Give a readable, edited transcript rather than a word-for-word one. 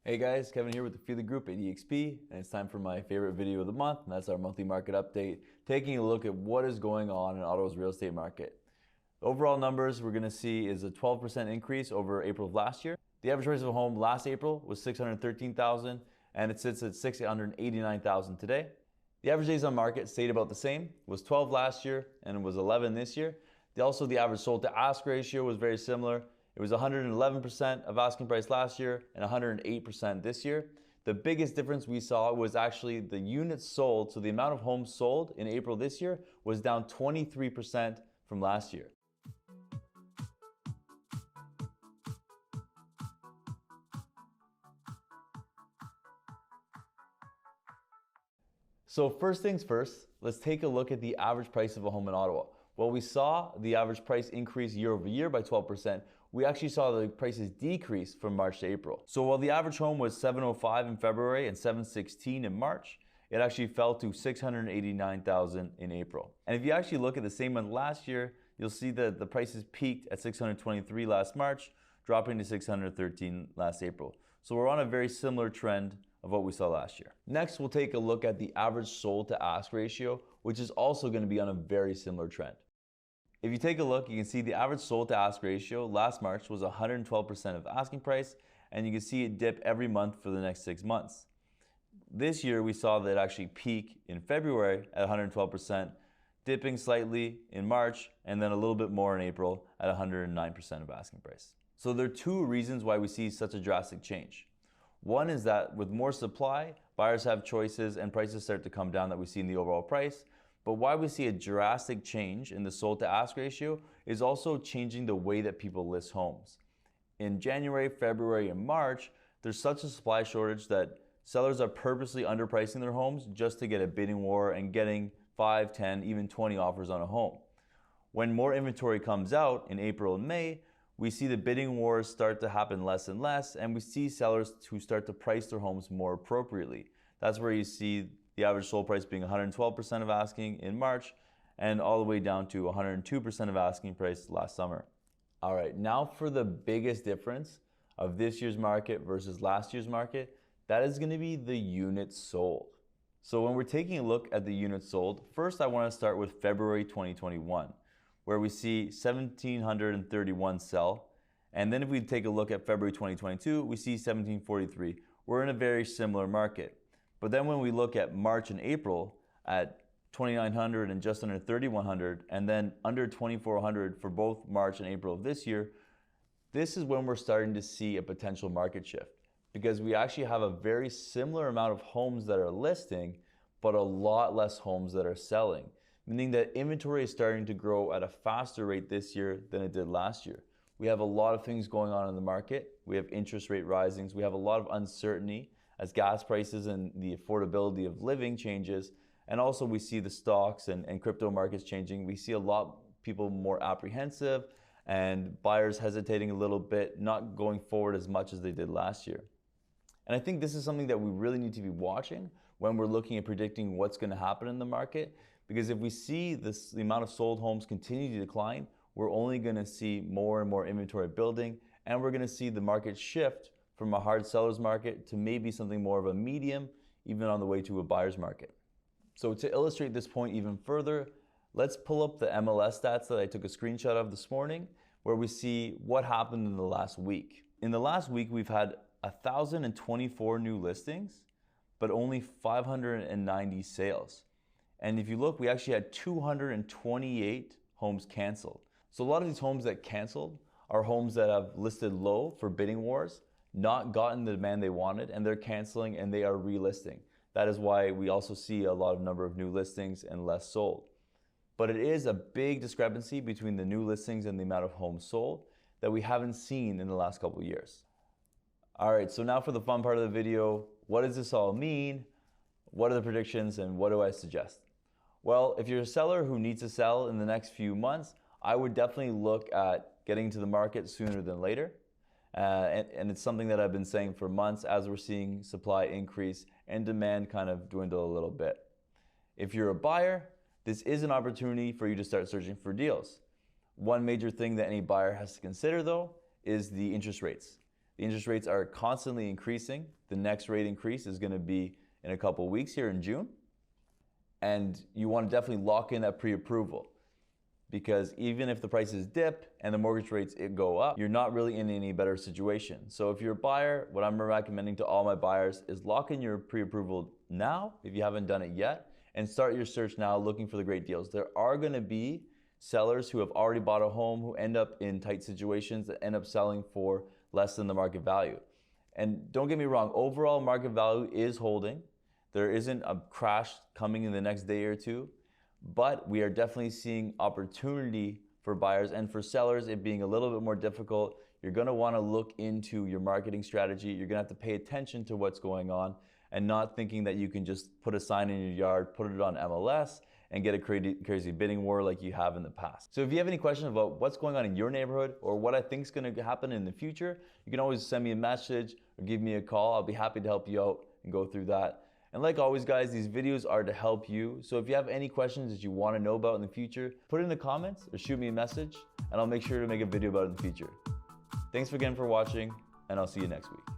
Hey guys, Kevin here with the Feel the Group at EXP, and it's time for my favorite video of the month, and that's our monthly market update, taking a look at what is going on in Ottawa's real estate market. The overall numbers we're going to see is a 12% increase over April of last year. The average price of a home last April was $613,000, and it sits at $689,000 today. The average days on market stayed about the same. It was 12 last year, and it was 11 this year. Also, the average sold to ask ratio was very similar. It was 111% of asking price last year and 108% this year. The biggest difference we saw was actually the units sold. So the amount of homes sold in April this year was down 23% from last year. So first things first, let's take a look at the average price of a home in Ottawa. While we saw the average price increase year over year by 12%, we actually saw the prices decrease from March to April. So while the average home was $705 in February and $716 in March, it actually fell to $689,000 in April. And if you actually look at the same month last year, you'll see that the prices peaked at $623 last March, dropping to $613 last April. So we're on a very similar trend of what we saw last year. Next, we'll take a look at the average sold to ask ratio, which is also going to be on a very similar trend. If you take a look, you can see the average sold to ask ratio last March was 112% of asking price, and you can see it dip every month for the next 6 months. This year, we saw that actually peak in February at 112%, dipping slightly in March, and then a little bit more in April at 109% of asking price. So there are two reasons why we see such a drastic change. One is that with more supply, buyers have choices and prices start to come down that we see in the overall price. But why we see a drastic change in the sold to ask ratio is also changing the way that people list homes. In January, February, and March, there's such a supply shortage that sellers are purposely underpricing their homes just to get a bidding war and getting 5, 10, even 20 offers on a home. When more inventory comes out in April and May, we see the bidding wars start to happen less and less, and we see sellers who start to price their homes more appropriately. That's where you see the average sold price being 112% of asking in March and all the way down to 102% of asking price last summer. All right, now for the biggest difference of this year's market versus last year's market, that is going to be the units sold. So when we're taking a look at the units sold, first I want to start with February 2021, where we see 1,731 sell. And then if we take a look at February 2022, we see 1,743. We're in a very similar market. But then when we look at March and April at 2,900 and just under 3,100, and then under 2,400 for both March and April of this year, this is when we're starting to see a potential market shift, because we actually have a very similar amount of homes that are listing, but a lot less homes that are selling, meaning that inventory is starting to grow at a faster rate this year than it did last year. We have a lot of things going on in the market. We have interest rate risings. We have a lot of uncertainty as gas prices and the affordability of living changes. And also we see the stocks and crypto markets changing. We see a lot of people more apprehensive and buyers hesitating a little bit, not going forward as much as they did last year. And I think this is something that we really need to be watching when we're looking at predicting what's going to happen in the market. Because if we see the amount of sold homes continue to decline, we're only going to see more and more inventory building, and we're going to see the market shift from a hard seller's market to maybe something more of a medium, even on the way to a buyer's market. So to illustrate this point even further, let's pull up the MLS stats that I took a screenshot of this morning, where we see what happened in the last week. In the last week, we've had 1,024 new listings, but only 590 sales. And if you look, we actually had 228 homes canceled. So a lot of these homes that canceled are homes that have listed low for bidding wars, not gotten the demand they wanted, and they're canceling and they are relisting. That is why we also see a lot of number of new listings and less sold. But it is a big discrepancy between the new listings and the amount of homes sold that we haven't seen in the last couple of years. All right, so now for the fun part of the video, what does this all mean? What are the predictions and what do I suggest? Well, if you're a seller who needs to sell in the next few months, I would definitely look at getting to the market sooner than later. And it's something that I've been saying for months as we're seeing supply increase and demand kind of dwindle a little bit. If you're a buyer, this is an opportunity for you to start searching for deals. One major thing that any buyer has to consider though is the interest rates. The interest rates are constantly increasing. The next rate increase is going to be in a couple of weeks here in June. And you want to definitely lock in that pre-approval, because even if the prices dip and the mortgage rates go up, you're not really in any better situation. So if you're a buyer, what I'm recommending to all my buyers is lock in your pre-approval now if you haven't done it yet, and start your search now looking for the great deals. There are going to be sellers who have already bought a home who end up in tight situations that end up selling for less than the market value. And don't get me wrong, overall market value is holding. There isn't a crash coming in the next day or two, but we are definitely seeing opportunity for buyers, and for sellers it being a little bit more difficult. You're going to want to look into your marketing strategy. You're going to have to pay attention to what's going on, and not thinking that you can just put a sign in your yard, put it on MLS, and get a crazy bidding war like you have in the past. So if you have any questions about what's going on in your neighborhood or what I think is going to happen in the future, you can always send me a message or give me a call. I'll be happy to help you out and go through that. And like always, guys, these videos are to help you. So if you have any questions that you want to know about in the future, put it in the comments or shoot me a message, and I'll make sure to make a video about it in the future. Thanks again for watching, and I'll see you next week.